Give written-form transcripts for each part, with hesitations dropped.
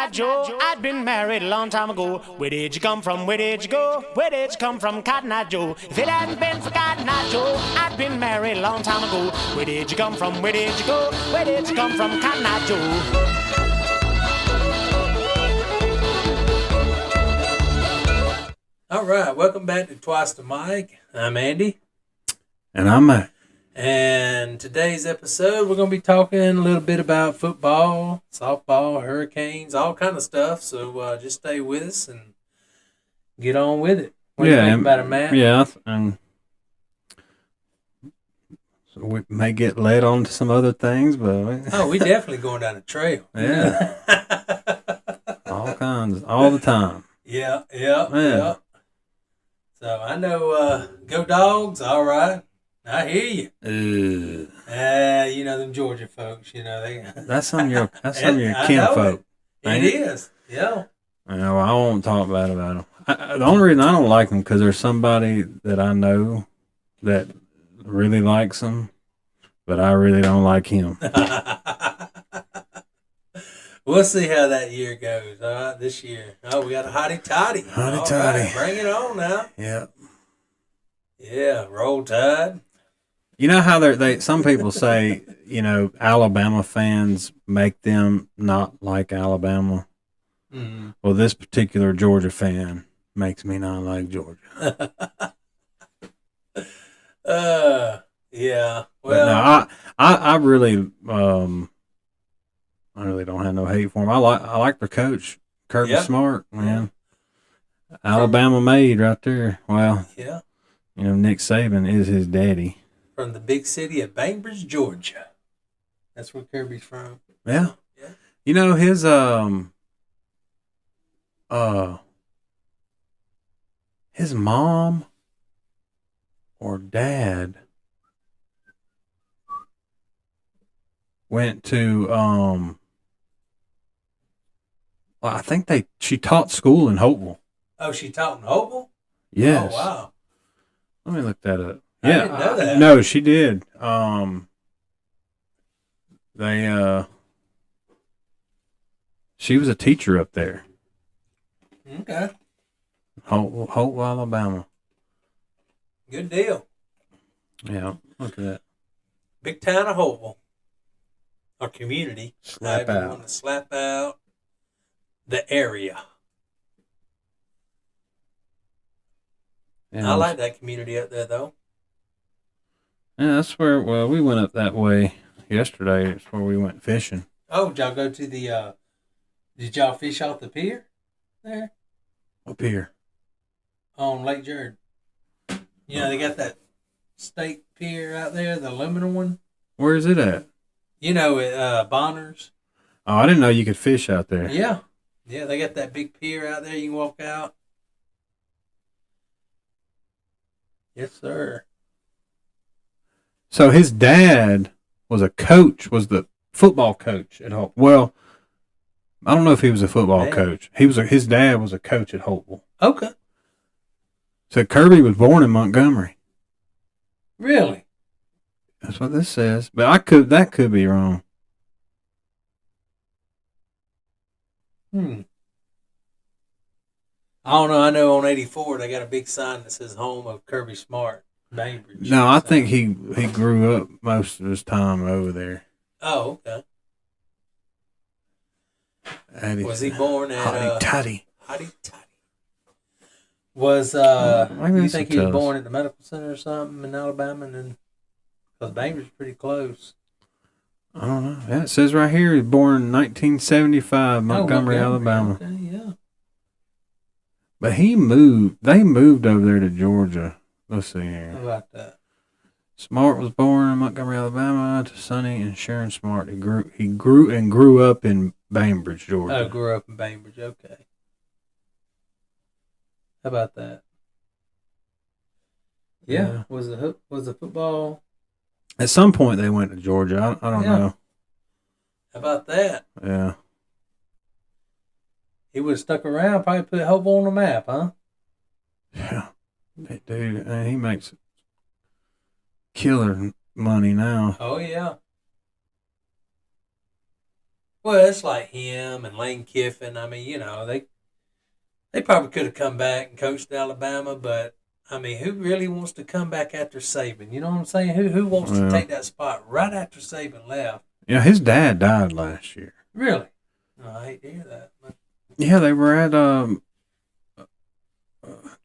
Eye Joe. I'd been married a long time ago. Where did you come from? Where did you go? Where did you come from, Cotton Eye Joe? If it hadn't been for Cotton Eye Joe, I'd been married a long time ago. Where did you come from? Where did you go? Where did you come from, Cotton Eye Joe? All right, welcome back to Twice the Mic. I'm Andy. And I'm Matt. And today's episode, we're going to be talking a little bit about football, softball, hurricanes, all kind of stuff. So just stay with us and get on with it. What do you think about it, Matt? Yeah, and so we may get led on to some other things, but we definitely going down the trail. Yeah. All kinds, all the time. Yeah. So I know, go Dogs, all right. I hear you. You know them Georgia folks. You know they. That's some of your kinfolk. It is. Yeah. Well, I won't talk bad about them. The only reason I don't like them because there's somebody that I know that really likes them, but I really don't like him. We'll see how that year goes. All right, this year. Oh, we got a hottie toddy. Hottie toddy. Right, bring it on now. Yeah. Yeah. Roll Tide. You know how they some people say, you know, Alabama fans make them not like Alabama. Mm-hmm. Well, this particular Georgia fan makes me not like Georgia. Yeah. Well, but no, I really I really don't have no hate for him. I like their coach, Kirby Smart, man. Alabama made right there. Well, yeah. You know, Nick Saban is his daddy. From the big city of Bainbridge, Georgia. That's where Kirby's from. Yeah. Yeah. You know, his mom or dad went to I think she taught school in Hopeville. Oh, she taught in Hopeville? Yes. Oh, wow. Let me look that up. I didn't know that. No, she did. She was a teacher up there. Okay. Hopeville, Alabama. Good deal. Yeah, look at that. Big town of Hopeville. Our community. Slap out. Want to slap out the area. Yeah, I like that community up there, though. Yeah, that's where, well, we went up that way yesterday. It's where we went fishing. Oh, did y'all go to the, did y'all fish off the pier there? Up here. On Lake Jared. You know, they got that state pier out there, the aluminum one. Where is it at? You know, at Bonner's. Oh, I didn't know you could fish out there. Yeah. Yeah, they got that big pier out there. You can walk out. Yes, sir. So his dad was the football coach at Hopeville. Well, I don't know if he was a football coach. His dad was a coach at Hopeville. Okay. So Kirby was born in Montgomery. Really? That's what this says. But that could be wrong. I don't know. I know on 84 they got a big sign that says "Home of Kirby Smart, Bainbridge." No, I think he grew up most of his time over there. Oh, okay. Was he born at Hottie Toddy? Hottie Toddy. Was you think he was born at the medical center or something in Alabama, and then because Bainbridge is pretty close. I don't know. Yeah, it says right here he was born in 1975, Montgomery, Alabama. Okay, yeah. But they moved over there to Georgia. Let's see here. How about that? Smart was born in Montgomery, Alabama to Sonny and Sharon Smart. He grew up in Bainbridge, Georgia. Oh, grew up in Bainbridge, okay. How about that? Yeah. Was the football? At some point they went to Georgia. I don't know. How about that? Yeah. He would have stuck around, probably put Hopeville on the map, huh? Yeah. Dude, he makes killer money now. Oh, yeah. Well, it's like him and Lane Kiffin. I mean, they probably could have come back and coached Alabama, but I mean, who really wants to come back after Saban? You know what I'm saying? Who wants to take that spot right after Saban left? Yeah, his dad died last year. Really? No, I hate to hear that. But Yeah, they were at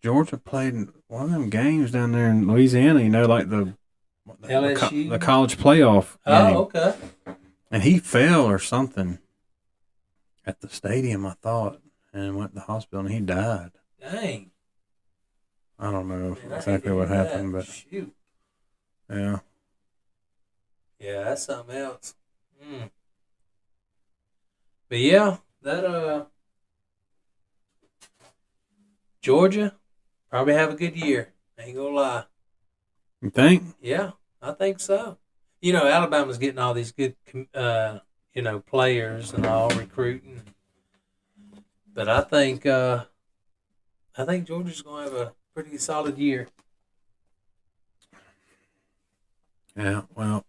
Georgia played in one of them games down there in Louisiana. Like the LSU? the college playoff game. oh, okay. And he fell or something at the stadium, I thought, and went to the hospital, and he died. Dang. I don't know Man, exactly what happened, but shoot. yeah. Yeah, that's something else. But yeah, that Georgia probably have a good year. Ain't gonna lie. You think? Yeah, I think so. Alabama's getting all these good, players and all recruiting. But I think Georgia's gonna have a pretty solid year. Yeah. Well,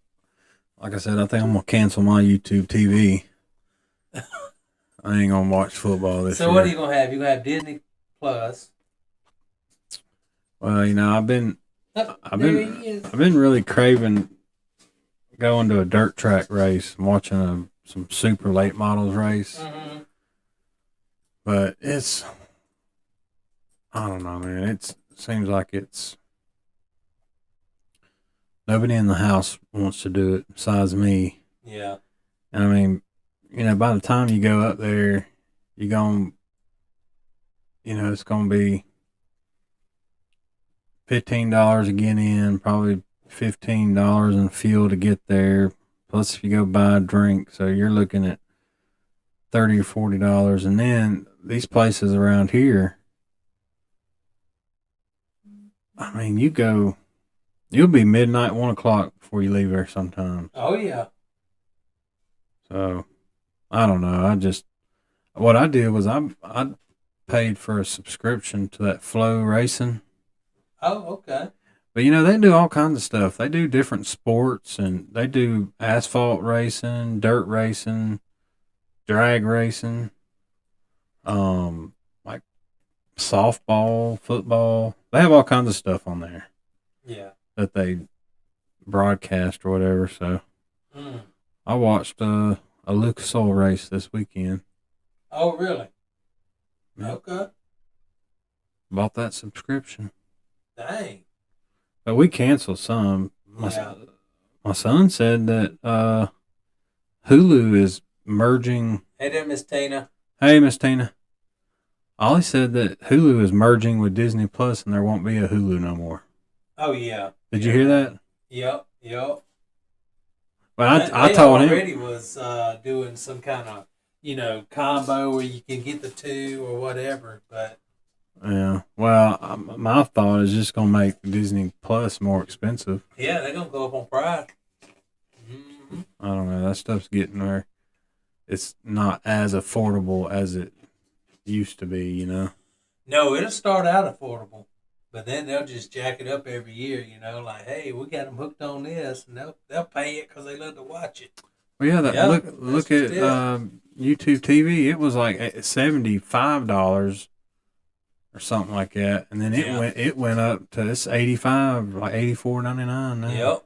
like I said, I think I'm gonna cancel my YouTube TV. I ain't gonna watch football this year. So what are you gonna have? You gonna have Disney Plus? Well, I've been There he is. I've been really craving going to a dirt track race and watching some super late models race. Mm-hmm. But I don't know, man. It seems like it's nobody in the house wants to do it besides me. Yeah. And I mean, by the time you go up there, you're going, it's going to be $15 to get in, probably $15 in fuel to get there. Plus, if you go buy a drink, so you're looking at $30 or $40. And then these places around here, I mean, you'll be midnight, 1 o'clock before you leave there sometimes. Oh yeah. So, I don't know. What I did was I paid for a subscription to that Flow Racing. Oh, okay. But they do all kinds of stuff. They do different sports, and they do asphalt racing, dirt racing, drag racing, like softball, football. They have all kinds of stuff on there. Yeah. That they broadcast or whatever. So Mm. I watched a Lucas Oil race this weekend. Oh, really? Yep. Okay. Bought that subscription. Dang. But we canceled some. My son said that Hulu is merging. Hey there, Miss Tina. Hey, Miss Tina. Ollie said that Hulu is merging with Disney Plus, and there won't be a Hulu no more. Oh yeah. Did you hear that? Yep. Well, I told him. They already was doing some kind of combo where you can get the two or whatever, but. Yeah. Well, my thought is just gonna make Disney Plus more expensive. Yeah, they're gonna go up on price. Mm-hmm. I don't know. That stuff's getting there. It's not as affordable as it used to be. No, it'll start out affordable, but then they'll just jack it up every year. Like, hey, we got them hooked on this, and they'll pay it because they love to watch it. Well, yeah. Look at YouTube TV. It was like $75 or something like that, and then it went up to it's $85, like $84.99 now. Yep.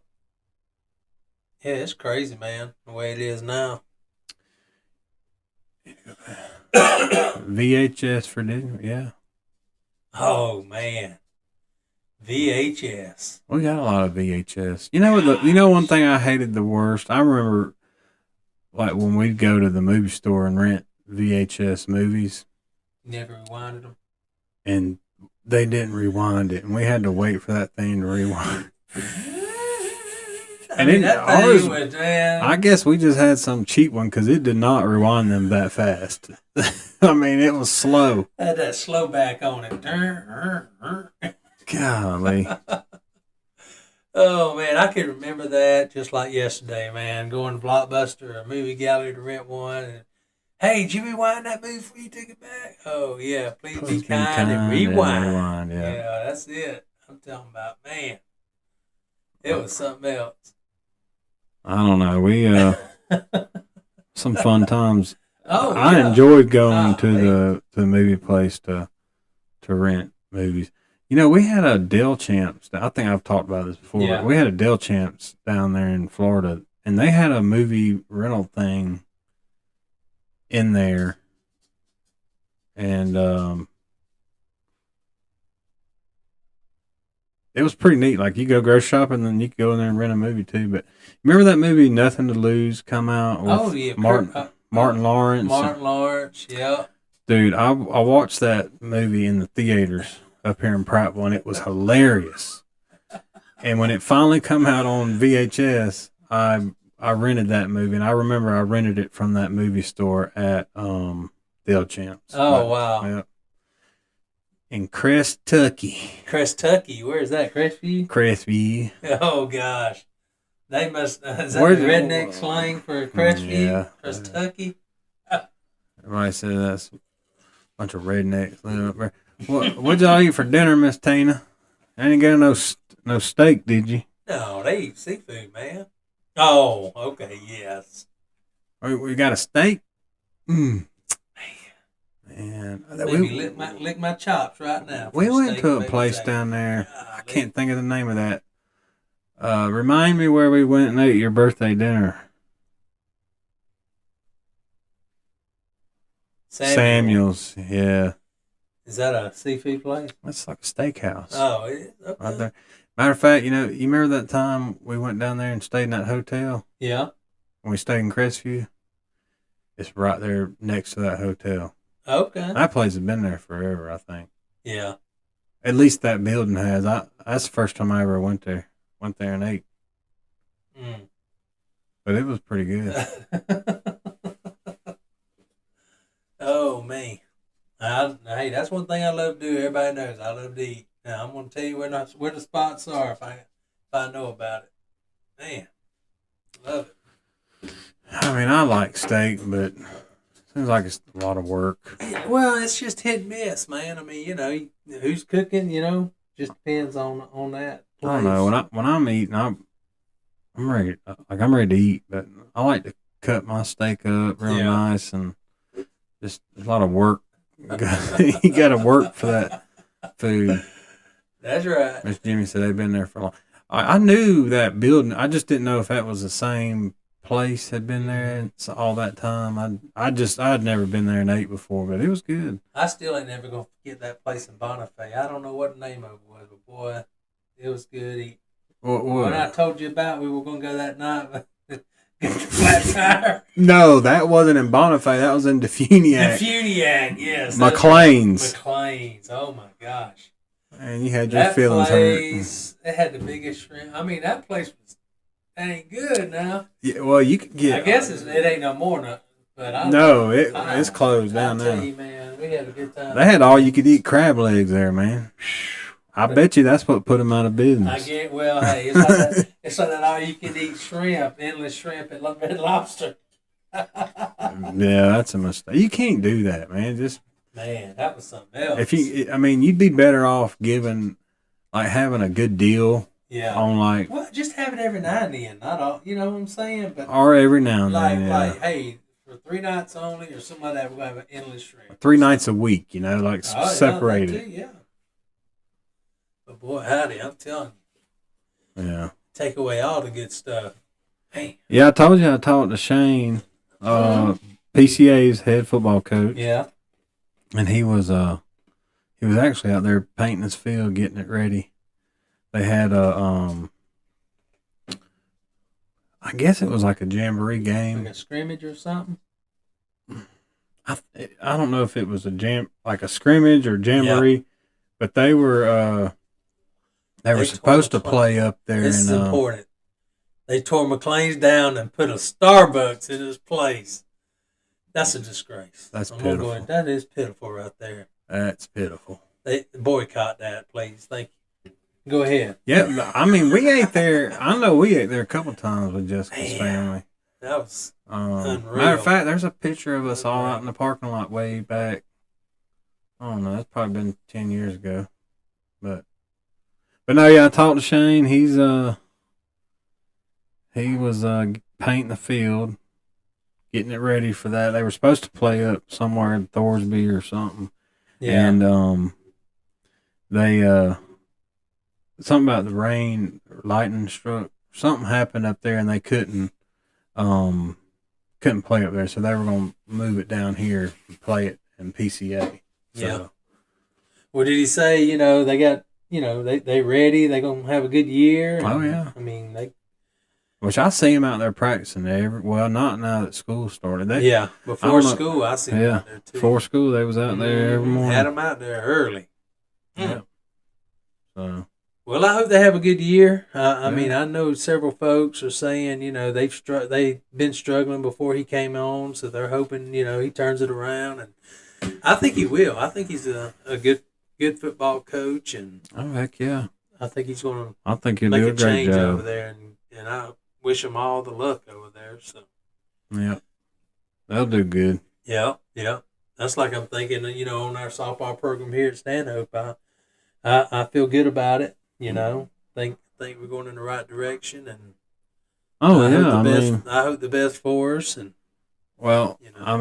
Yeah, it's crazy, man. The way it is now. VHS for Disney, yeah. Oh man, VHS. We got a lot of VHS. One thing I hated the worst. I remember, like when we'd go to the movie store and rent VHS movies. Never rewinded them. And they didn't rewind it, and we had to wait for that thing to rewind. I guess we just had some cheap one because it did not rewind them that fast. I mean, it was slow. Had that slow back on it. Golly. Oh man, I can remember that just like yesterday, man. Going to Blockbuster or movie gallery to rent one. And, hey, did you rewind that movie before you took it back? Oh yeah, please be kind and rewind. Yeah, that's it. I'm talking about, man. It was something else. I don't know. We some fun times. Oh, I yeah. enjoyed going Oh, to man. the movie place to rent movies. You know, we had a Dell Champs. I think I've talked about this before. Yeah. We had a Dell Champs down there in Florida, and they had a movie rental thing in there, and it was pretty neat. Like, you go grocery shopping, and then you could go in there and rent a movie too. But remember that movie Nothing to Lose come out with Oh, yeah. Martin Lawrence? Martin Lawrence, yeah. Dude, I watched that movie in the theaters up here in Prattville, and it was hilarious. And when it finally come out on VHS, I rented that movie, and I remember I rented it from that movie store at Dale Champs. Oh, wow. Yeah. In Crestucky. Crestucky, where's that? Crestview? Crestview. Oh, gosh. They must, is that Where's the it- redneck slang for Crestview? Yeah. Crestucky? Everybody said that's a bunch of rednecks living up there. What'd y'all eat for dinner, Miss Tina? I didn't get no steak, did you? No, they eat seafood, man. Oh, okay, yes. We got a steak? Man. Maybe lick my chops right now. We for went steak to a and place steak. down there. I Golly. can't think of the name of that. Remind me where we went and ate your birthday dinner. Samuel's. Yeah. Is that a seafood place? That's like a steakhouse. Oh, it is? Okay. Right there. Matter of fact, you remember that time we went down there and stayed in that hotel? Yeah. When we stayed in Crestview? It's right there next to that hotel. Okay. That place has been there forever, I think. Yeah. At least that building has. That's the first time I ever went there. Went there and ate. Mm. But it was pretty good. Oh, me. Hey, that's one thing I love to do. Everybody knows I love to eat. Now, I'm going to tell you where the spots are if I know about it. Man, love it. I mean, I like steak, but it seems like it's a lot of work. Well, it's just hit and miss, man. I mean, who's cooking, just depends on that. I don't know. When I'm eating, I'm ready. I'm ready to eat, but I like to cut my steak up real nice, and just a lot of work. You got to work for that food. That's right. Miss Jimmy said they've been there for a long. I knew that building. I just didn't know if that was the same place had been there all that time. I'd never been there and ate before, but it was good. I still ain't never gonna forget that place in Bonifay. I don't know what the name of it was, but boy, it was good. When I told you about we were gonna go that night, get the flat tire. No, that wasn't in Bonifay. That was in Defuniak. Defuniak, yes. McLean's. McLean's. Oh my gosh. And you had your That feelings place, it had the biggest shrimp. I mean, that place ain't good now. hurt. Yeah, well, you could get. I guess it ain't no more now. But No, it's closed down I tell now. you, man, we had a good time. They had all you could eat crab legs there, man. I bet you that's what put them out of I business. get well. Hey, it's like that all you can eat shrimp, endless shrimp at Red Lobster. Yeah, that's a mistake. You can't do that, man. Just Man, that was something else. you'd be better off having a good deal yeah. on Well, just have it every now and then, not all. You know what I'm saying? But or every now and like, then. Yeah. hey, for 3 nights only, or something like that, we're gonna have an endless shrimp. 3 nights a week, Oh, yeah, separated. that too, yeah. But boy, howdy, I'm telling you, Yeah. take away all the good stuff. Hey. Yeah, I told you I talked to Shane, PCA's head football coach. Yeah. And he was actually out there painting his field, getting it ready. They had I guess it was like a jamboree game. Like a scrimmage or something. I don't know if it was like a scrimmage or jamboree, but they were supposed to play up there. This is important. They tore McLean's down and put a Starbucks in his place. That's a disgrace. That's I'm gonna pitiful. that is pitiful right there. That's pitiful. They boycott that, please. Thank you. Go ahead. Yeah, I mean, we ate there. I know we ate there a couple times with Jessica's Man. family. That was unreal. Matter of fact, there's a picture of us all out in the parking lot way back. I don't know. That's probably been 10 years ago. But no, yeah, I talked to Shane. He was painting the field, getting it ready for that. They were supposed to play up somewhere in Thorsby or something. Yeah. And they something about the rain or lightning struck. Something happened up there and they couldn't play up there, so they were gonna move it down here and play it in PCA. So, Yeah. Well, did he say, you know, they got, you know, they ready, they gonna have a good year? Oh, yeah. I mean, they. which I see them out there practicing well, not now that school started. Yeah, I before don't know. school, I seen them Yeah, out there too. before school they was out there every morning. Had them out there early. Yeah. So Well, I hope they have a good year. I Yeah. mean, I know several folks are saying, you know, they've been struggling before he came on, so they're hoping, you know, he turns it around, and I think he will. I think he's a good football coach, and oh heck yeah, I think he's going to I think he'll make do a a great change over job. there, and I wish him all the luck over there. So Yeah, they'll do good. yeah. That's like I'm thinking, you know, on our softball program here at Stanhope. I feel good about it. You know, think we're going in the right direction, and Oh I yeah, hope I the best. mean, I hope the best for us, and well, you know. I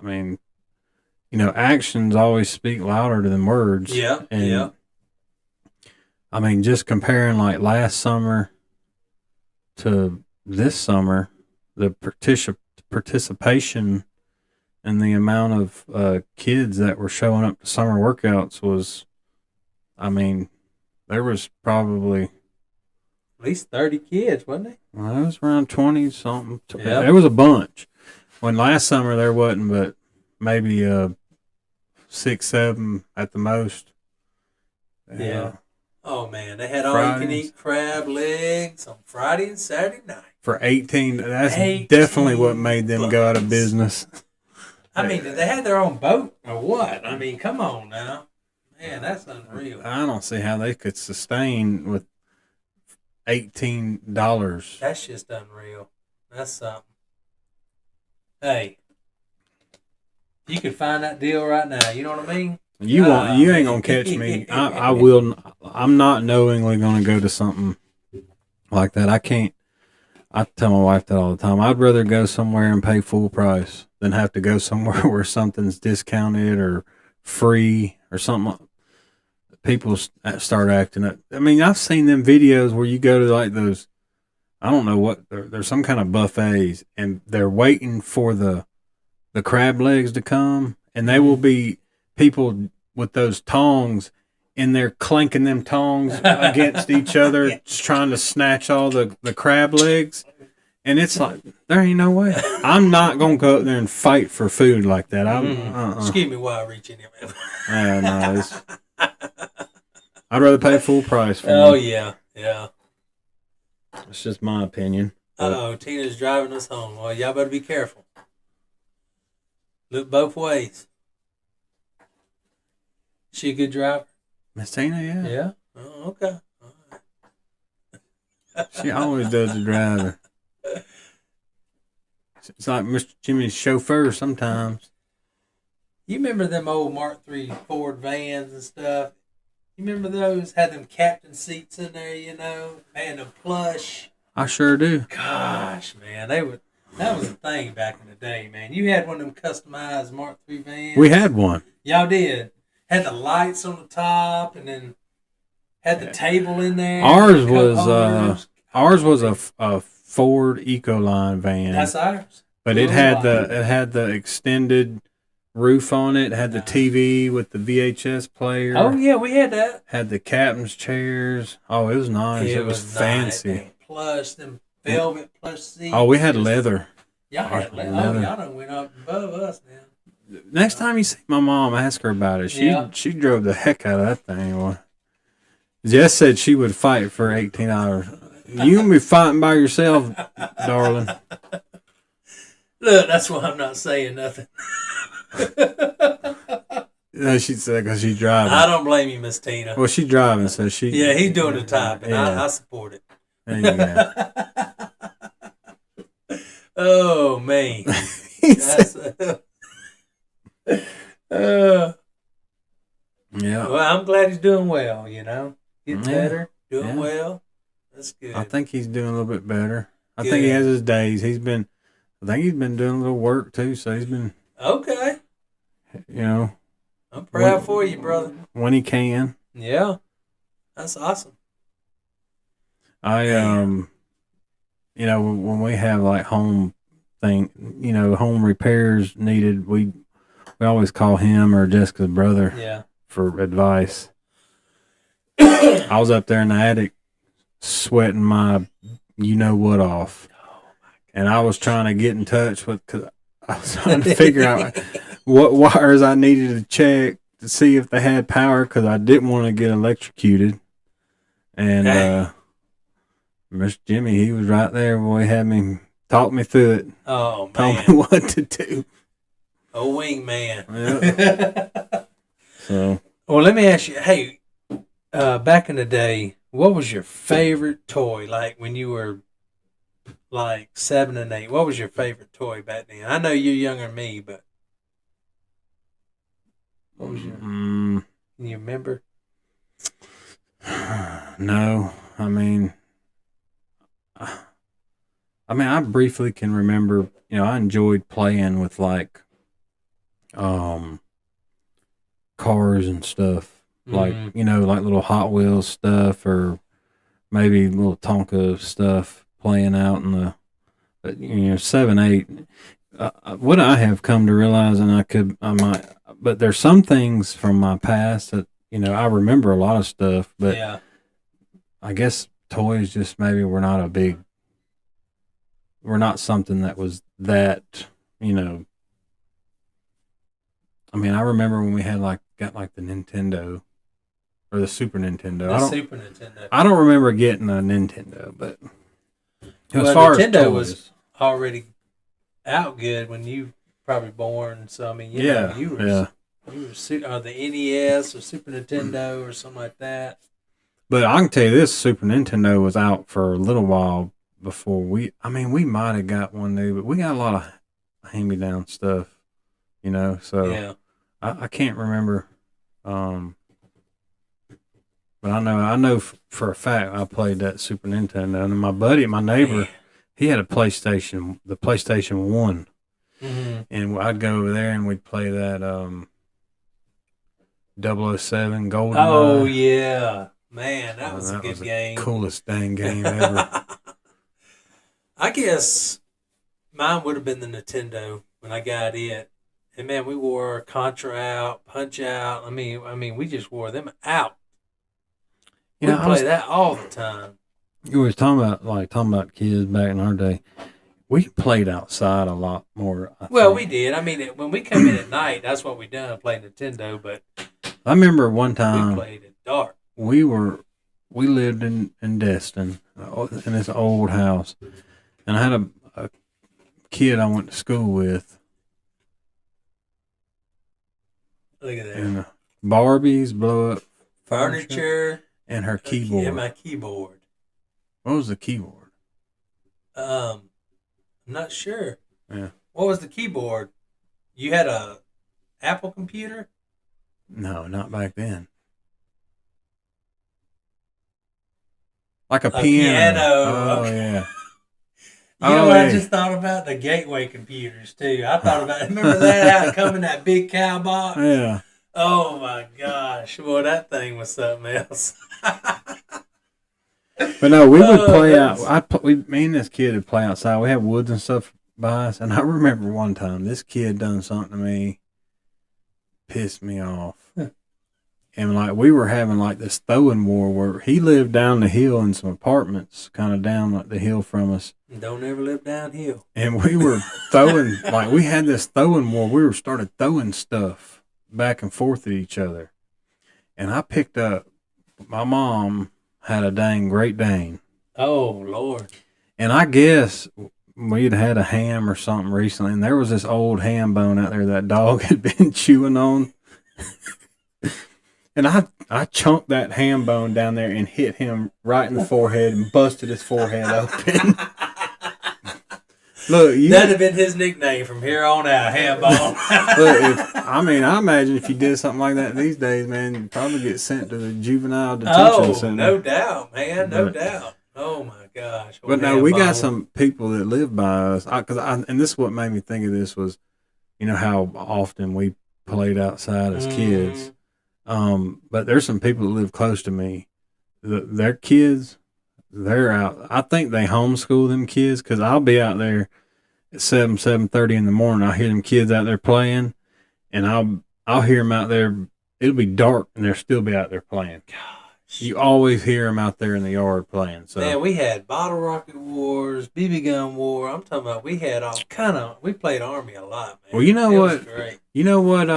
mean, you know, actions always speak louder than words. Yeah, and yeah. I mean, just comparing like last summer to this summer, the participation and the amount of kids that were showing up to summer workouts was, I mean, there was probably, At least 30 kids, wasn't it? well, it was around 20 something. Yeah. There was a bunch. When last summer there wasn't, but maybe 6, 7 at the most. Yeah. Oh man, they had all you can eat crab legs on Friday and Saturday night. For 18, that's 18 definitely what made them go out of bucks. business. I mean, did they have their own boat or what? I mean, come on now, man, that's unreal. I don't see how they could sustain with $18. That's just unreal. That's something. Hey, you could find that deal right now. You know what I mean? You ain't gonna catch me. I will. I'm not knowingly gonna go to something like that. I can't. I tell my wife that all the time. I'd rather go somewhere and pay full price than have to go somewhere where something's discounted or free or something. People start acting up. I mean, I've seen them videos where you go to like those, I don't know what, there's some kind of buffets and they're waiting for the crab legs to come, and they will be people with those tongs and they're clanking them tongs against each other, just trying to snatch all the crab legs. And it's like, there ain't no way. I'm not going to go up there and fight for food like that. Excuse me while I reach in here, man. Yeah, no, I'd rather pay full price for Oh, it. yeah, yeah. It's just my opinion. Uh-oh, Tina's driving us home. Well, y'all better be careful. Look both ways. She a good driver? Miss Tina, yeah. Yeah? Oh, okay. All right. She always does the driving. It's like Mr. Jimmy's chauffeur sometimes. You remember them old Mark III Ford vans and stuff? You remember those? Had them captain seats in there, you know? Man, the plush. I sure do. Gosh, man. That was a thing back in the day, man. You had one of them customized Mark III vans. We had one. Y'all did. Had the lights on the top and then had the table in there. Ours the was holders. ours was a Ford Ecoline van. That's ours. But it had the extended roof on it. It had the TV with the VHS player. Oh yeah, we had that. Had the captain's chairs. Oh, it was nice. It was fancy. Nice. Plush, them velvet plush seats. Oh, we had leather. Y'all had leather. leather. Oh, y'all done went up above us now. Next time you see my mom, ask her about it. She drove the heck out of that thing. Jess said she would fight for $18. You can be fighting by yourself, darling. Look, that's why I'm not saying nothing. No, she said because she's driving. I don't blame you, Miss Tina. Well, she's driving, so she. Yeah, he's doing the typing. Yeah. I support it. There you go. Oh man. Yeah. Well, I'm glad he's doing well, you know. Getting Yeah. better, doing Yeah. well. That's good. I think he's doing a little bit better. I think he has his days. I think he's been doing a little work too. So he's been, Okay. I'm proud for you, brother. When he can. Yeah. That's awesome. When we have like home repairs needed, we always call him or Jessica's brother for advice. I was up there in the attic sweating my what off. And I was trying to get in touch because I was trying to figure out what wires I needed to check to see if they had power because I didn't want to get electrocuted. And Mr. Jimmy, he was right there. Boy, had me talk me through it. Oh, man. Told me what to do. Oh, wingman. Yep. So, well, let me ask you, hey, back in the day, what was your favorite toy? Like when you were like 7 and 8, what was your favorite toy back then? I know you're younger than me, but what was your? Can you remember? No, I briefly can remember. I enjoyed playing with like, cars and stuff, like like little Hot Wheels stuff, or maybe little Tonka stuff. Playing out in the, 7, 8. What I have come to realize, and but there's some things from my past that I remember a lot of stuff, but I guess toys just maybe were not something that was that. I remember when we had got the Nintendo or the Super Nintendo. Super Nintendo. I don't remember getting a Nintendo, but. As far Nintendo as was already out good when you probably born. So you were the NES or Super Nintendo or something like that. But I can tell you this: Super Nintendo was out for a little while before we. We might have got one new, but we got a lot of hand-me-down stuff. So I can't remember. But I know for a fact I played that Super Nintendo, and my neighbor, he had the PlayStation 1, and I'd go over there and we'd play that 007 GoldenEye. Oh yeah, man, that was a good game. Coolest dang game ever. I guess mine would have been the Nintendo when I got it, and man, we wore Contra out, Punch Out. We just wore them out. We play that all the time. You were talking about kids back in our day. We played outside a lot more. We did. When we come in at night, that's what we done, play Nintendo. But I remember one time we played at dark. We lived in Destin in this old house, and I had a kid I went to school with. Look at that. And Barbies, blow up furniture. And her keyboard. Yeah, my keyboard. What was the keyboard? I'm not sure. Yeah. What was the keyboard? You had a Apple computer? No, not back then. Like a piano. Oh, okay. Yeah. I just thought about the Gateway computers, too. I thought about it. Remember that? How it come in that big cow box? Yeah. Oh, my gosh. Boy, that thing was something else. But no, we would play out. Me and this kid would play outside. We had woods and stuff by us. And I remember one time, this kid done something to me, pissed me off. And we were having this throwing war where he lived down the hill in some apartments, kind of down the hill from us. Don't ever live downhill. And we were throwing, we had this throwing war. We started throwing stuff back and forth at each other. And I picked up, my mom had a dang Great Dane. Oh, Lord. And I guess we'd had a ham or something recently, and there was this old ham bone out there that dog had been chewing on. And I chunked that ham bone down there and hit him right in the forehead and busted his forehead open. Look, that'd have been his nickname from here on out, ham bone. Look, I imagine if you did something like that these days, man, you'd probably get sent to the juvenile detention center. No doubt, man, no doubt. Oh my gosh! But no, we got some people that live by us. And this is what made me think of this was, how often we played outside as kids. But there's some people that live close to me. Their kids, they're out. I think they homeschool them kids because I'll be out there at 7:30 in the morning. I hear them kids out there playing, and I'll hear them out there. It'll be dark, and they'll still be out there playing. Gosh. You always hear them out there in the yard playing. So man, we had bottle rocket wars, BB gun war. I'm talking about we had all kind of. We played Army a lot, man. Well, you know it what? Was great. You know what?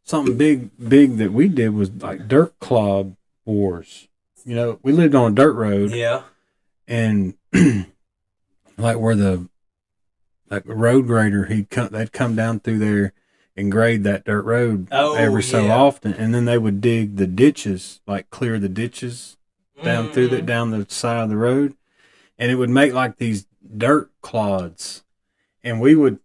Something big that we did was like dirt clod wars. We lived on a dirt road. Yeah. And like where the road grader, they'd come down through there and grade that dirt road every so often, and then they would dig the ditches, like clear the ditches down down the side of the road, and it would make like these dirt clods, and we would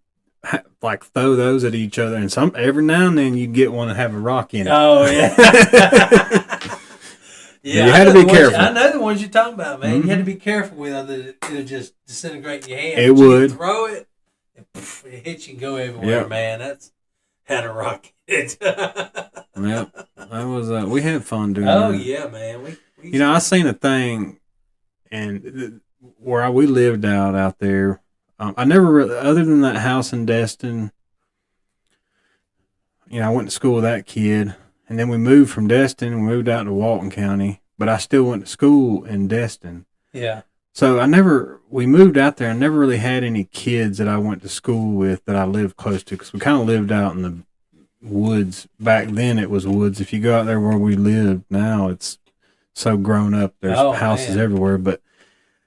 like throw those at each other, and every now and then you'd get one that have a rock in it. Oh yeah. Yeah, you had to be careful. I know the ones you're talking about, man. You had to be careful with it. It'll just disintegrate in your hand. It would. Throw it, and poof, it hits you and go everywhere, man. That's had a rocket. Yep. That was, we had fun doing that. Oh, yeah, man. We I seen a thing, and where we lived out there, I never, other than that house in Destin, I went to school with that kid. And then we moved from Destin and moved out to Walton County, but I still went to school in Destin. Yeah. So we moved out there. I never really had any kids that I went to school with that I lived close to, because we kind of lived out in the woods. Back then it was woods. If you go out there where we live now, it's so grown up. There's houses everywhere. But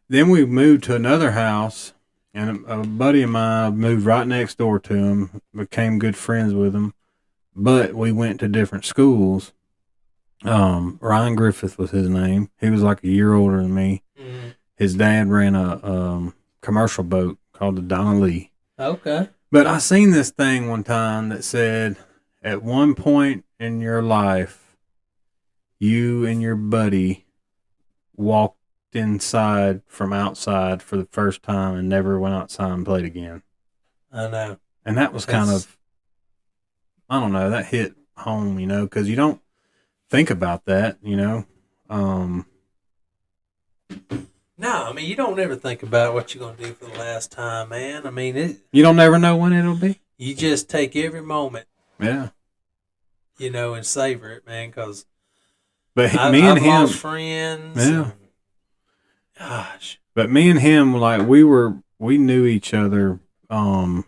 then we moved to another house, and a buddy of mine moved right next door to him, became good friends with him. But we went to different schools. Ryan Griffith was his name. He was like a year older than me. Mm-hmm. His dad ran a commercial boat called the Donna Lee. Okay. But I seen this thing one time that said, at one point in your life, you and your buddy walked inside from outside for the first time and never went outside and played again. I know. And that was kind of, I don't know, that hit home, because you don't think about that, No, I mean, you don't ever think about what you're going to do for the last time, man. I mean, you don't ever know when it'll be. You just take every moment. Yeah. And savor it, man, because me and him lost friends. Yeah. Gosh. But me and him, like, we knew each other in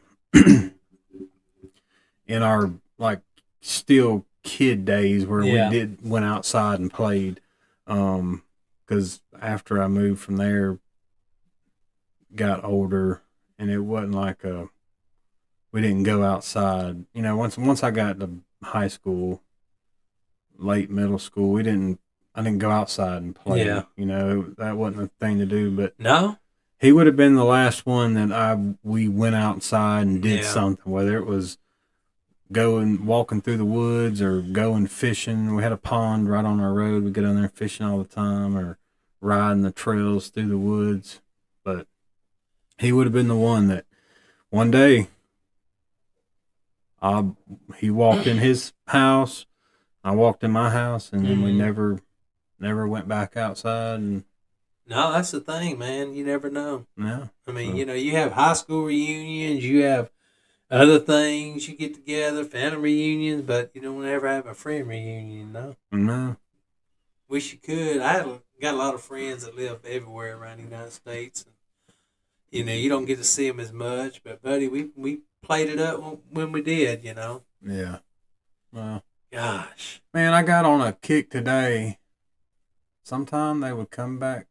our, like, still kid days where we went outside and played. Because after I moved from there, got older, and it wasn't like we didn't go outside. Once I got to high school, late middle school, I didn't go outside and play. Yeah. That wasn't a thing to do. But no, he would have been the last one that we went outside and did something, whether it was walking through the woods or going fishing. We had a pond right on our road. We'd go down there fishing all the time, or riding the trails through the woods. But he would have been the one that one day he walked in his house, I walked in my house, and then we never went back outside. And no, that's the thing, man. You never know. No. I mean, you have high school reunions, you have other things, you get together, family reunions, but you don't ever have a friend reunion, no? No. Wish you could. I got a lot of friends that live everywhere around the United States. And, you don't get to see them as much, but, buddy, we played it up when we did, Yeah. Well. Gosh. Man, I got on a kick today. Sometime they would come back.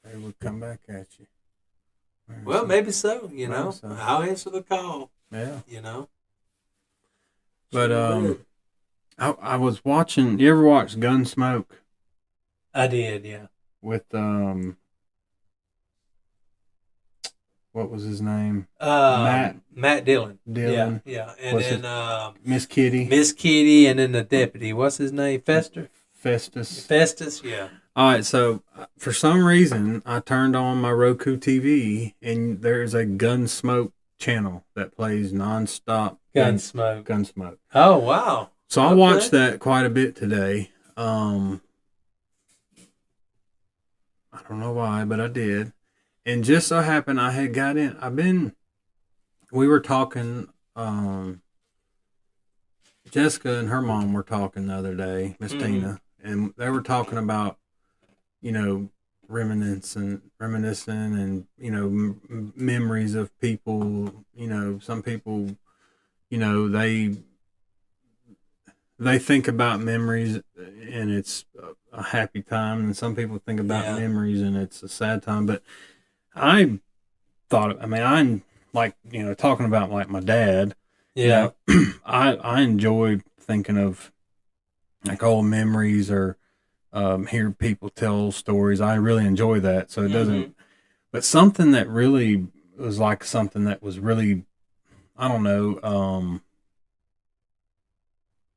They would come back at you. Well, maybe so, So. I'll answer the call. Yeah. But I was watching. You ever watch Gunsmoke? I did, yeah. With what was his name? Matt Dillon. Dillon. Yeah. And then Miss Kitty. Miss Kitty, and then the deputy. What's his name? Festus. Festus. Yeah. All right, so for some reason, I turned on my Roku TV, and there's a Gunsmoke channel that plays nonstop Gunsmoke. Gunsmoke. Oh, wow. So I Okay. watched that quite a bit today. I don't know why, but I did. And just so happened I had got in. We were talking, Jessica and her mom were talking the other day, Miss Tina, and they were talking about, reminiscing and, memories of people, some people, they think about memories and it's a happy time, and some people think about memories and it's a sad time. But I I'm like, talking about like my dad. Yeah. I enjoy thinking of like old memories or hear people tell stories. I really enjoy that. So it doesn't, but something that really was like something that was really, I don't know,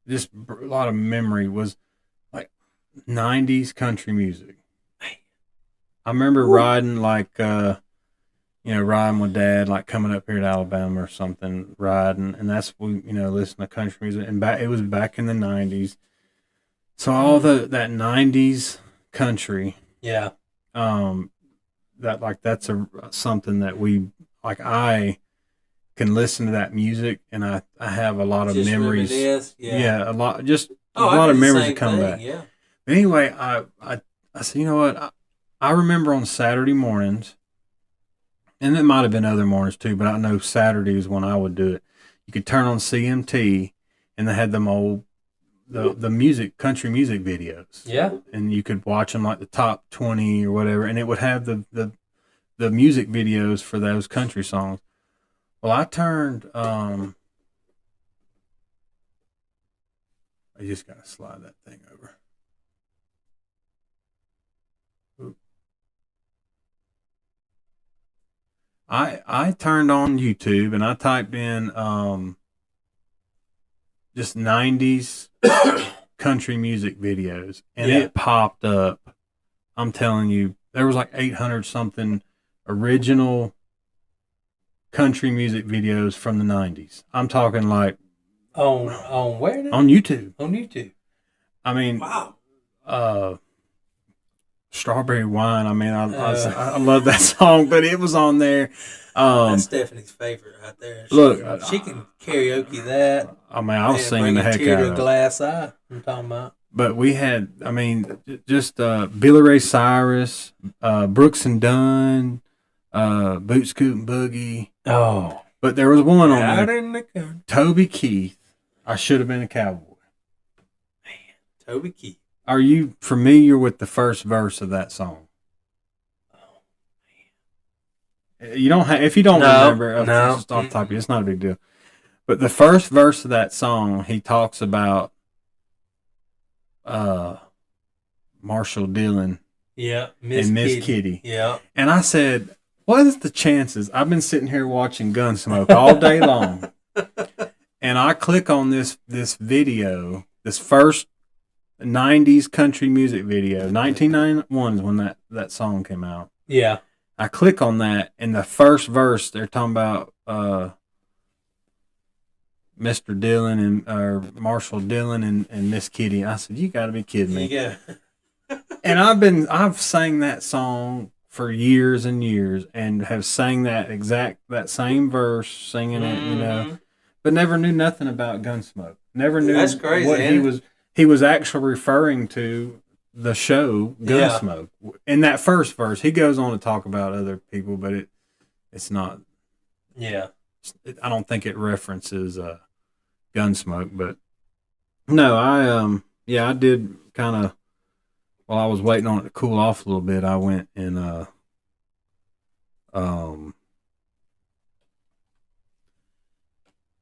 just a lot of memory was like 90s country music. I remember riding riding with dad, like coming up here to Alabama or something, riding, and that's we, listen to country music, and it was back in the 90s. So all that 90s country, Yeah. that's something that we like. I can listen to that music, and I have a lot of Just memories. reminisce. Yeah. A lot, just a I lot do of the memories same that come thing, back. Yeah. Anyway, I said, you know what? I remember on Saturday mornings, and it might have been other mornings too, but I know Saturdays when I would do it. You could turn on CMT, and they had them old the country music videos. Yeah. And you could watch them like the top 20 or whatever, and it would have the music videos for those country songs. Well, I turned. I just gotta slide that thing over. I turned on YouTube and I typed in just 90s country music videos, and it popped up. I'm telling you, there was like 800 something original country music videos from the 90s. I'm talking like on where now? on YouTube. On YouTube. I mean, Wow. Strawberry Wine. I mean, I love that song, but it was on there. That's Stephanie's favorite right there. She can karaoke that. I mean, I was singing the heck tear out to of a it. glass eye. I'm talking about. But we had, I mean, just Billy Ray Cyrus, Brooks and Dunn, Boots Scoot and Boogie. Oh. But there was one on Out there, in the country. Toby Keith. I Should Have Been a Cowboy. Toby Keith. Are you familiar with the first verse of that song? You don't have, if you don't remember, just off the top of you, it's not a big deal. But the first verse of that song, he talks about Marshall Dillon Yeah. and Miss Kitty. Yeah. And I said, what is the chances? I've been sitting here watching Gunsmoke all day long. And I click on this video, this first 90s country music video. 1991 is when that song came out. Yeah. I click on that, and the first verse, they're talking about Mr. Dillon and Marshall Dillon and Miss Kitty. I said, you got to be kidding me. Yeah. And I've sang that song for years and years, and have sang that same verse, singing it, but never knew nothing about Gunsmoke. Never knew That's crazy, what he was actually referring to the show Gunsmoke. Yeah. In that first verse, he goes on to talk about other people, but it's not. Yeah. I don't think it references Gunsmoke, but no, I did kind of. While I was waiting on it to cool off a little bit, I went and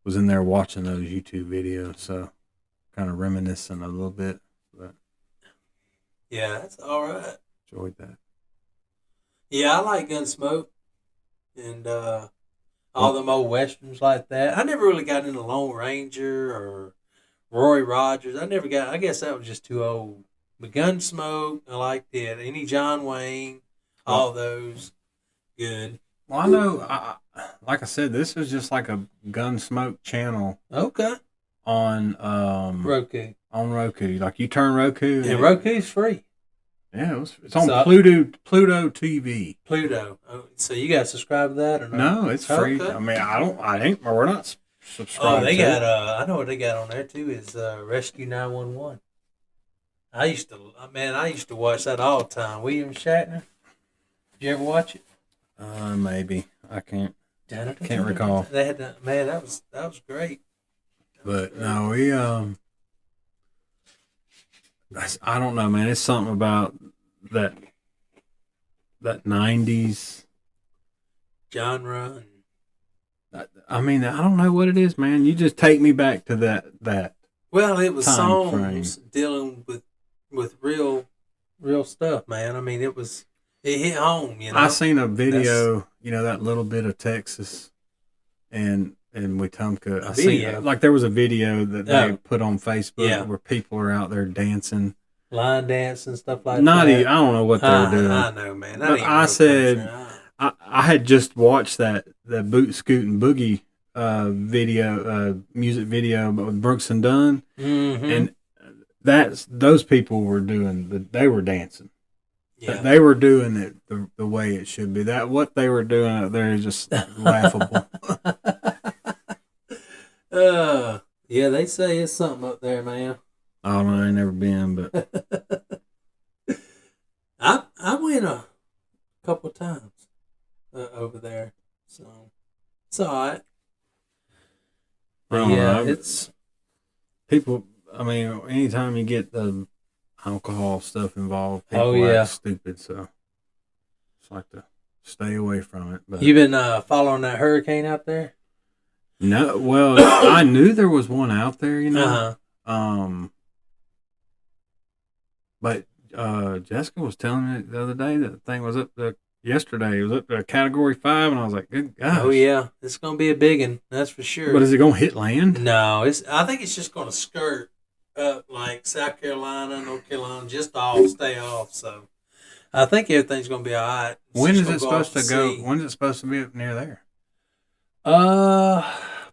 was in there watching those YouTube videos, so kind of reminiscing a little bit, but yeah, that's all right. Enjoyed that. Yeah, I like Gunsmoke and all them old westerns like that. I never really got into Lone Ranger or Roy Rogers. I guess that was just too old But Gunsmoke, I liked it. Any John Wayne, all those, good. Well, I know, like I said, this was just like a Gunsmoke channel Okay. on Roku. on Roku. Like you turn Roku, And Roku's free. yeah, it's on So- Pluto TV. Pluto. Oh, so you got to subscribe to that or not? No, it's free. Okay. I mean, we're not subscribed. Oh, they to got. it. I know what they got on there too is Rescue 911. I used to watch that all the time. William Shatner. Did you ever watch it? Maybe I can't Can't recall. They had that. Man, that was great. But no, we I don't know, man. It's something about that 90s. Genre. I mean, I don't know what it is, man. You just take me back to that. Well, it was Time songs dealing with real stuff, man. I mean, it hit home. You know. I seen a video, that little bit of Texas and Wetumpka. I video? seen like there was a video that they Oh. put on Facebook Yeah. where people are out there dancing. Line dance and stuff like Not that. even, I don't know what they're doing. I know, man. But I said- I had just watched that Boot Scoot and Boogie music video with Brooks and Dunn, Mm-hmm. and those people were they were dancing. Yeah. They were doing it the way it should be. That what they were doing out there is just laughable. Yeah, they say it's something up there, man. I don't know, I ain't never been, but I went a couple of times over there, so it's all right. I don't Yeah, know. it's People. I mean, anytime you get the alcohol stuff involved, people Oh, yeah. act stupid. So it's like to stay away from it. But you been following that hurricane out there? no, well, I knew there was one out there, Uh-huh. But Jessica was telling me the other day that the thing was yesterday. It was up to Category 5, and I was like, good gosh. Oh yeah, it's gonna be a big one, that's for sure. But is it going to hit land? No, I think it's just gonna skirt up like South Carolina, North Carolina, just off, stay off. So I think everything's gonna be all right. It's When just is it gonna off supposed to the go? sea. When is it supposed to be up near there?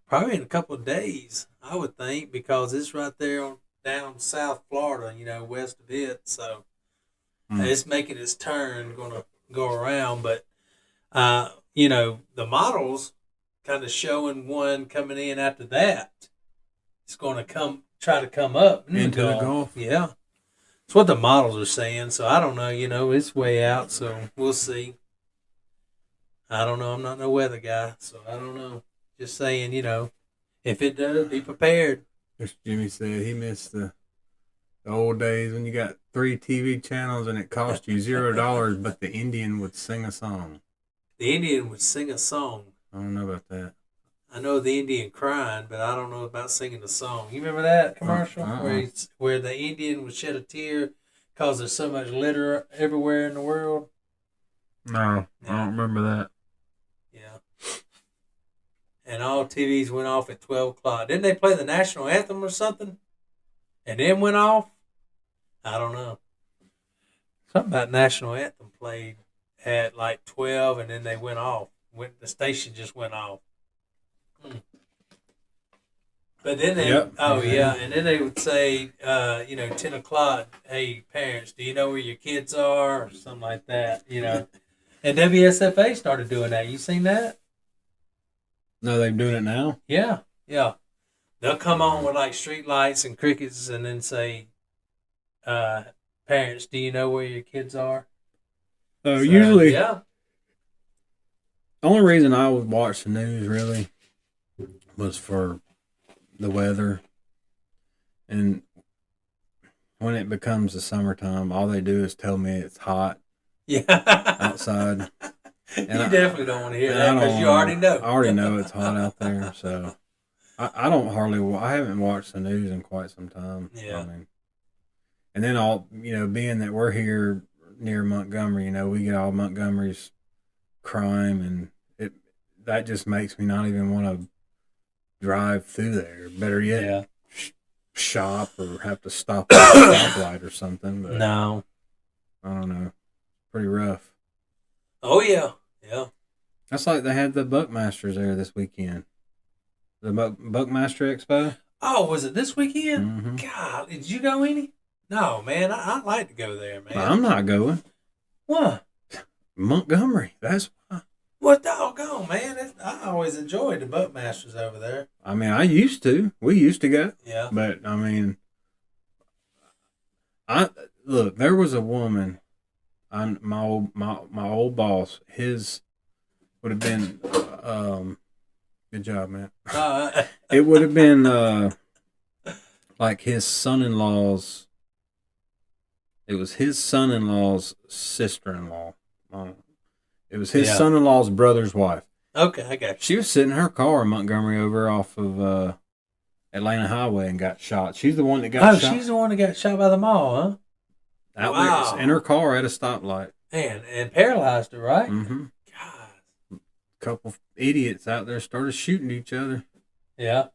Probably in a couple of days, I would think, because it's right there down South Florida, west of it. So it's making its turn, gonna go around. But the models kind of showing one coming in after that. It's gonna try to come up Into the Gulf? Yeah, it's what the models are saying. So I don't know. It's way out, so we'll see. I don't know. I'm not no weather guy, so I don't know. Just saying, if it does, be prepared. As Jimmy said, he missed the old days when you got 3 TV channels and it cost you $0, but the Indian would sing a song. The Indian would sing a song. I don't know about that. I know the Indian crying, but I don't know about singing a song. You remember that commercial where the Indian would shed a tear because there's so much litter everywhere in the world? No, I don't remember that. Yeah. And all TVs went off at 12 o'clock. Didn't they play the national anthem or something? And then went off? I don't know. Something about national anthem played at like 12 and then they went off. The station just went off. But then they, Yep. and then they would say, 10 o'clock, hey, parents, do you know where your kids are? Or something like that, And WSFA started doing that. You seen that? No, they're doing it now? Yeah. They'll come on with like street lights and crickets and then say, parents, do you know where your kids are? So usually, Yeah. the only reason I would watch the news really was for the weather. And when it becomes the summertime, all they do is tell me it's hot Yeah. outside. You And I- definitely don't want to hear And that because you already know. I already know it's hot out there, so I don't I haven't watched the news in quite some time. Yeah. I mean, and then being that we're here near Montgomery, we get all Montgomery's crime, and that just makes me not even want to drive through there. Better yet, Yeah. shop or have to stop at a stoplight or something. But No. I don't know. Pretty rough. Oh yeah, yeah. That's like they had the Buckmasters there this weekend. The Buckmaster Expo. Oh, was it this weekend? Mm-hmm. God, did you go any? No, man. I'd like to go there, man. I'm not going. What? Montgomery. That's why. What doggone, man? I always enjoyed the Buckmasters over there. I mean, I used to. We used to go. Yeah. But I mean, look. There was a woman. My old boss. His would have been. Good job, man. It would have been like his son-in-law's. It was his son-in-law's sister-in-law. It was his son-in-law's brother's wife. Okay, I got you. She was sitting in her car in Montgomery over off of Atlanta Highway and got shot. She's the one that got shot. Oh, she's the one that got shot by the mall, huh? Out Wow. there in her car at a stoplight. Man, and paralyzed her, right? Mm-hmm. God. Couple idiots out there started shooting each other. Yeah.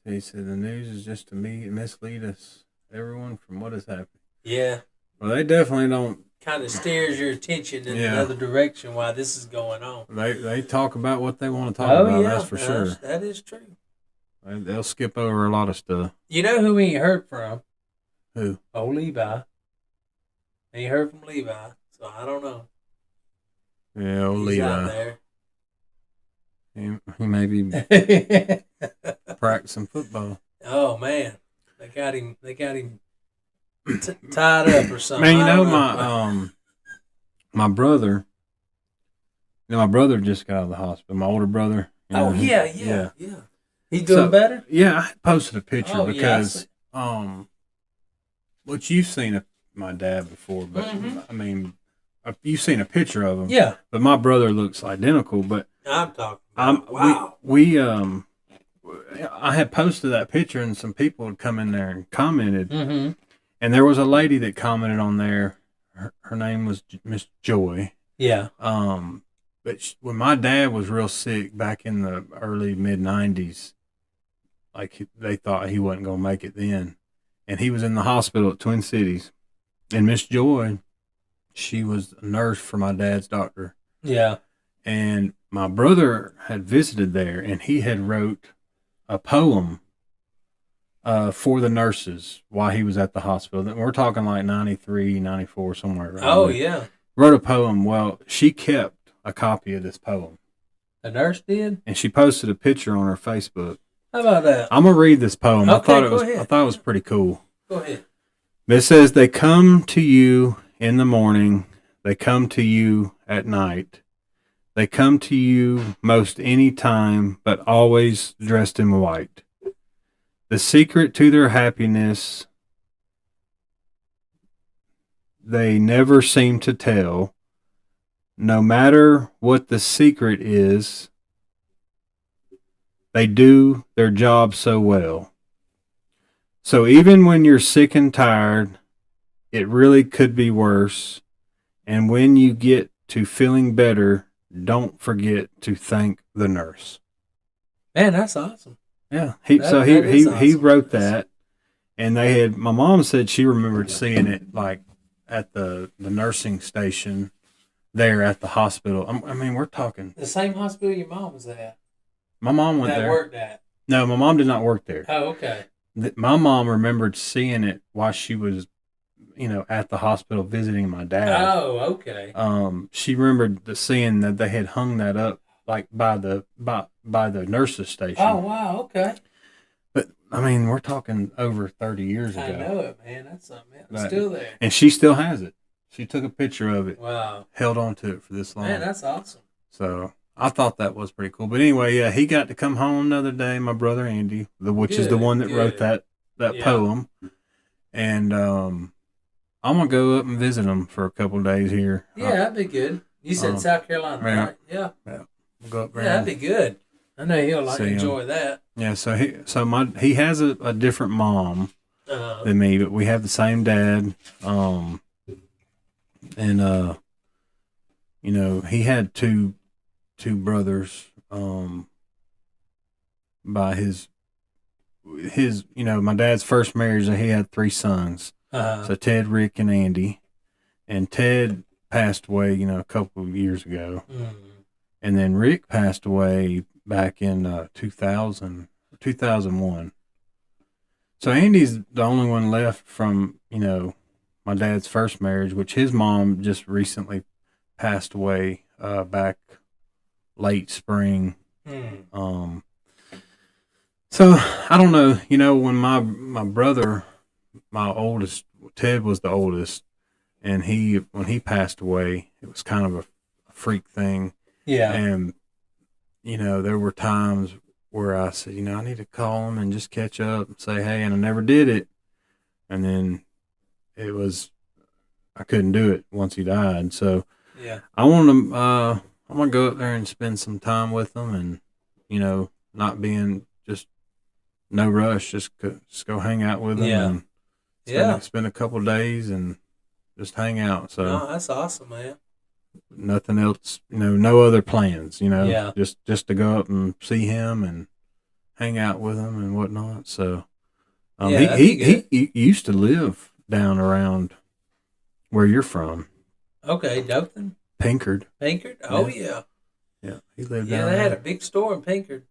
He said the news is just to mislead us, everyone, from what has happened. Yeah. Well, they definitely don't. Kind of steers your attention in Yeah. another direction while this is going on. They talk about what they want to talk about. That's for sure. That is true. They'll skip over a lot of stuff. You know who we ain't heard from? Who? Oh, Levi. Ain't heard from Levi, so I don't know. Yeah, old He's out Levi. there. He may be practicing football. Oh man, they got him tied up or something. Man, you I know don't my brother. You know, my brother just got out of the hospital. My older brother. You know, Oh yeah. He's doing So, better. Yeah, I posted a picture Oh, yeah, I because see. which you've seen my dad before, but Mhm. I mean, you've seen a picture of him. Yeah, But my brother looks identical. But I'm talking. About, wow. I had posted that picture and some people had come in there and commented. Mm-hmm. And there was a lady that commented on there. Her name was Miss Joy. Yeah. But when my dad was real sick back in the early mid '90s, like they thought he wasn't gonna make it then, and he was in the hospital at Twin Cities. And Miss Joy, she was a nurse for my dad's doctor, Yeah. and my brother had visited there, and he had wrote a poem for the nurses while he was at the hospital. We're talking like 93, 94, somewhere around Oh there. yeah. Wrote a poem. Well, she kept a copy of this poem, The nurse did. and she posted a picture on her Facebook. How about that? I'm gonna read this poem. Okay, I thought go ahead. I thought it was pretty cool. Go ahead. It says, "They come to you in the morning. They come to you at night. They come to you most any time, but always dressed in white. The secret to their happiness they never seem to tell. No matter what the secret is, they do their job so well. So even when you're sick and tired, it really could be worse. And when you get to feeling better, don't forget to thank the nurse." Man, that's awesome. Yeah, That is he awesome. wrote that, and they had. My mom said she remembered seeing it like at the nursing station there at the hospital. I mean, we're talking. The same hospital your mom was at. My mom went That there. worked at. No, my mom did not work there. Oh, okay. My mom remembered seeing it while she was, at the hospital visiting my dad. Oh, okay. She remembered seeing that they had hung that up like by the nurses station. Oh, wow. Okay. But I mean, we're talking over 30 years ago. I know it, man. That's something else. It's Right. still there. And she still has it. She took a picture of it, Wow. held on to it for this long. Man, that's awesome. So I thought that was pretty cool. But anyway, yeah, he got to come home another day. My brother Andy, which is the Good, one that wrote good. that Yeah. poem, and I'm gonna go up and visit him for a couple of days here. Yeah, that'd be good. You said South Carolina, yeah. right? Yeah. We'll go up there. Yeah, that'd be good. I know he'll See him. enjoy that. Yeah, so he has a different mom Uh, than me, but we have the same dad. And he had two brothers by his my dad's first marriage, he had 3 sons. So Ted, Rick, and Andy. And Ted passed away, a couple of years ago. And then Rick passed away back in 2001. So Andy's the only one left from, my dad's first marriage, which his mom just recently passed away back late spring. So I don't know, when my brother, my oldest, Ted was the oldest, and when he passed away, it was kind of a freak thing. Yeah. And, there were times where I said, I need to call him and just catch up and say, hey, and I never did it. And then I couldn't do it once he died. So yeah, I'm going to go up there and spend some time with him and, not being just no rush, just go hang out with him. Yeah. And spend a couple of days and just hang out. So no, that's awesome, man. Nothing else, no other plans, Yeah. just to go up and see him and hang out with him and whatnot. So, he used to live down around where you're from. Okay, Dothan? Pinkard. Pinkard? Oh, yeah. Yeah, he lived Yeah, down they there. had a big store in Pinkard.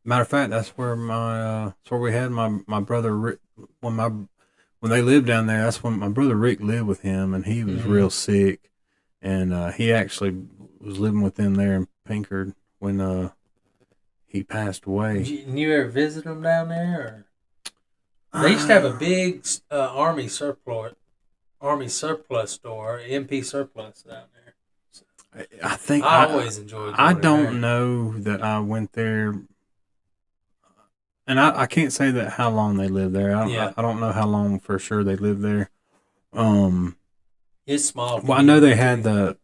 Matter of fact, that's where we had my brother Rick, when they lived down there. That's when my brother Rick lived with him, and he was real sick, and he actually was living with them there in Pinkard when he passed away. Did you ever visit them down there? Or? They used to have a big Army surplus store, MP surplus down there. I think I always enjoyed. I going don't there. know that I went there, and I can't say that how long they lived there. I don't know how long for sure they lived there. It's small. Well, I know they had the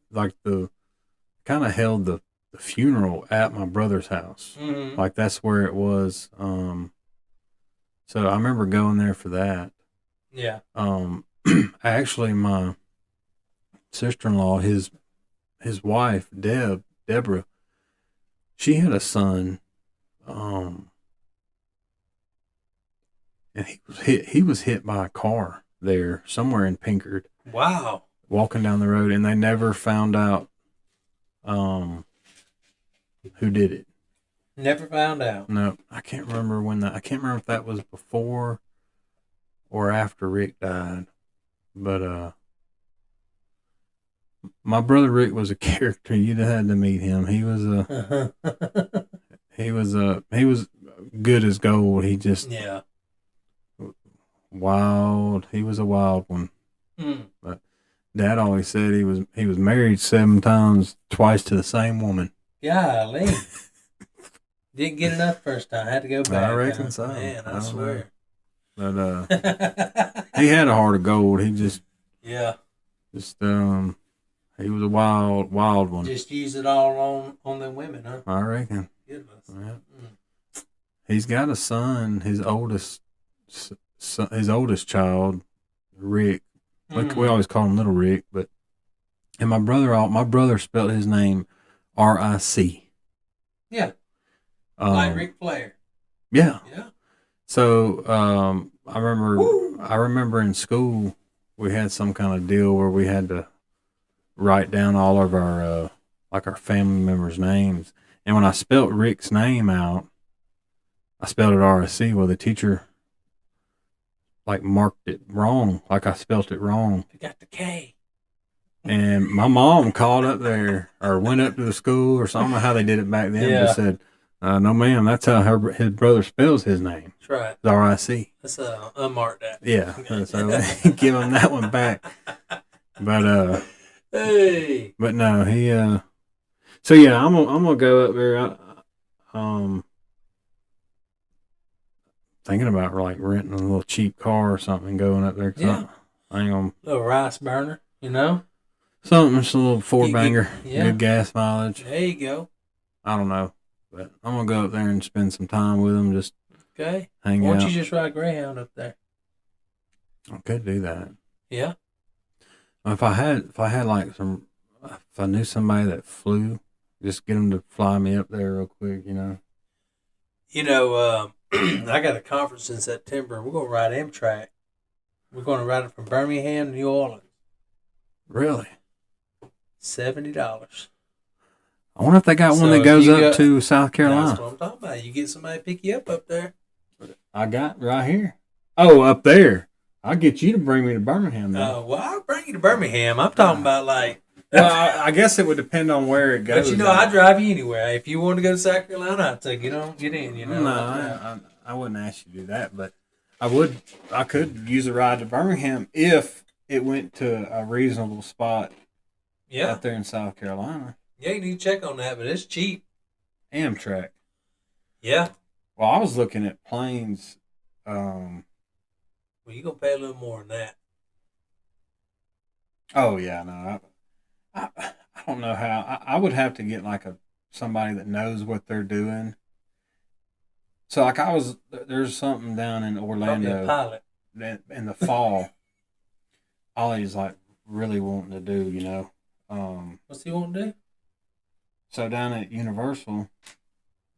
kind of held the funeral at my brother's house. Mm-hmm. Like that's where it was. So I remember going there for that. Yeah. Actually, my sister-in-law, his wife, Deborah, she had a son, and he was hit by a car there somewhere in Pinkard. Wow. Walking down the road, and they never found out who did it. Never found out. No, I can't remember I can't remember if that was before or after Rick died. But my brother Rick was a character. You'd have had to meet him. He was he was good as gold. He just yeah. wild. He was a wild one. Mm. But Dad always said he was married 7 times, twice to the same woman. Golly. Didn't get enough first time. Had to go back. I reckon so. Man, I don't swear. know. But he had a heart of gold. He just he was a wild one. Just use it all on the women, huh? I reckon. Goodness. Yeah. Mm. He's got a son. His oldest child, Rick. We always call him Little Rick, and my brother spelled his name R-I-C. Yeah. Like Ric Flair. Yeah. Yeah. So I remember in school we had some kind of deal where we had to write down all of our our family members' names, and when I spelt Rick's name out, I spelled it R-I-C. Well, the teacher marked it wrong, I spelt it wrong. I got the K. And my mom called up there or went up to the school or something. I don't know how they did it back then. But said, no, ma'am, that's how his brother spells his name. That's right. It's R-I-C. Let's unmark that. Yeah. So give him that one back. But hey. But no, he so yeah, I'm gonna go up there. Thinking about renting a little cheap car or something, going up there. Yeah. I ain't gonna Little rice burner, something, just a little 4-banger, Yeah. good gas mileage. There you go. I don't know, but I'm gonna go up there and spend some time with him, just Okay. hang Why out. don't you just ride Greyhound up there? I could do that. Yeah. If I knew somebody that flew, just get them to fly me up there real quick. I got a conference in September. We're going to ride Amtrak. We're going to ride it from Birmingham to New Orleans. Really? $70. I wonder if they got one So that if goes you up go- to South That's Carolina. what I'm talking about. You get somebody to pick you up there. I got right here. Oh, up there. I'll get you to bring me to Birmingham now. Well, I'll bring you to Birmingham. I'm talking about like. Well, I guess it would depend on where it goes. But you know, I drive you anywhere. If you want to go to South Carolina, I'd say get in. You know. No, I wouldn't ask you to do that, but I could use a ride to Birmingham if it went to a reasonable spot Yeah. up there in South Carolina. Yeah, you need to check on that, but it's cheap. Amtrak. Yeah. Well, I was looking at planes. Well, you're going to pay a little more than that. Oh yeah, no, I don't know how. I would have to get like somebody that knows what they're doing. So like there's something down in Probably a Orlando pilot. that in the fall. Ollie's like really wanting to do, you know. What's he want to do? So down at Universal,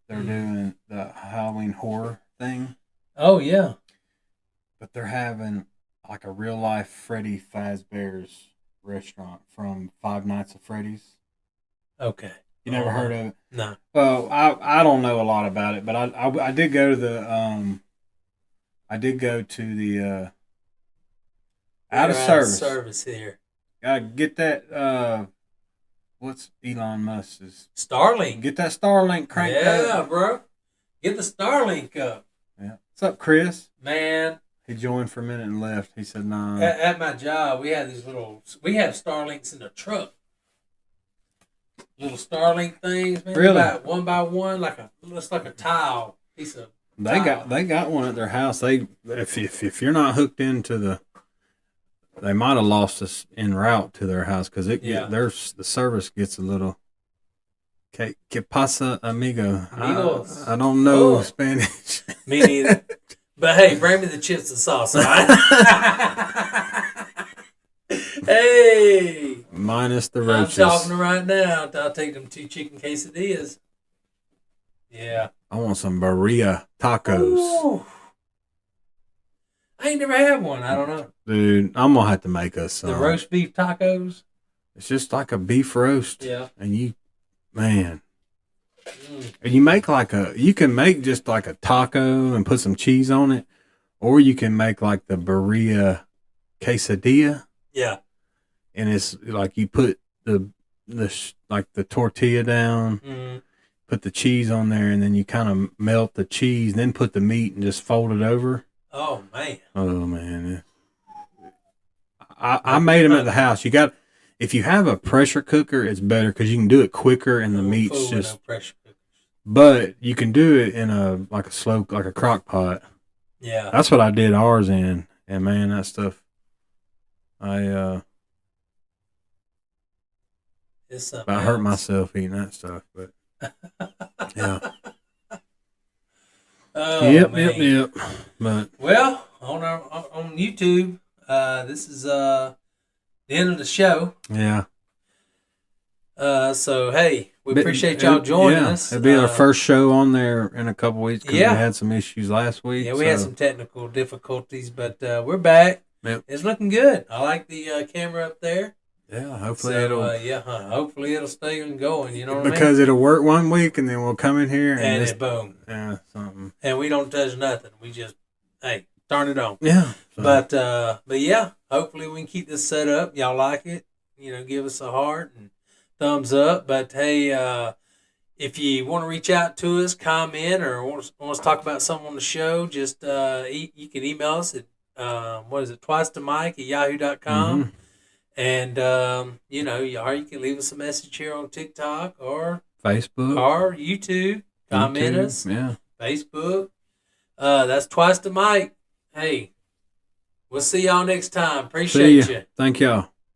they're doing the Halloween horror thing, Oh, yeah. but they're having like a real life Freddy Fazbear's restaurant from Five Nights at Freddy's. Okay. You never heard of it? No. Well, I don't know a lot about it, but I did go to the out of service. Service here. Gotta get that what's Elon Musk's Starlink. get that Starlink cranked Yeah, up. bro. Get the Starlink up. Yeah. What's up, Chris? Man, He joined for a minute and left. He said, "Nah." at my job, we have Starlinks in the truck. Little Starlink things, man. Really? About one by one, looks like a tile piece of. They got one at their house. If you're not hooked into they might have lost us en route to their house because the service gets a little. Que pasa, amigo? Amigos. I don't know Oh. Spanish. Me neither. But hey, bring me the chips and sauce, all right? Hey, Minus the I'm roaches. talking right now. I'll take them 2 chicken quesadillas. Yeah. I want some birria tacos. Ooh. I ain't never had one. I don't know. Dude, I'm going to have to make us some. The roast beef tacos. It's just like a beef roast. Yeah. And man. And you can make just like a taco and put some cheese on it. Or you can make like the birria quesadilla. Yeah. And it's like you put the tortilla down, Mm. put the cheese on there, and then you kind of melt the cheese, then put the meat and just fold it over. Oh, man. Oh man, I made them at the house. If you have a pressure cooker, it's better because you can do it quicker and the meat's Fool with just. no pressure cookers. But you can do it in a crock pot. Yeah. That's what I did ours in, and man, that stuff. It's something I hurt else. myself eating that stuff, but yeah. Oh, Yep. But Well, on YouTube, this is the end of the show. yeah, So hey, we appreciate y'all joining us. It'll be our first show on there in a couple weeks because Yeah. we had some issues last week. Yeah, we had some technical difficulties, but we're back. Yep. It's looking good. I like the camera up there. Yeah, hopefully hopefully it'll stay going. You know what I mean? because it'll work one week and then we'll come in here And and boom, something. and we don't touch nothing. We just turn it on. Yeah, so, But yeah, hopefully we can keep this set up. Y'all like it? Give us a heart and thumbs up. But hey, if you want to reach out to us, comment, or want us to talk about something on the show, just you can email us at twice to Mike at yahoo.com. Mhm. And or you can leave us a message here on TikTok or Facebook, YouTube. Comment YouTube, us. Yeah. Facebook. That's Twice to Mike. Hey, we'll see y'all next time. See Appreciate ya. you. Thank y'all.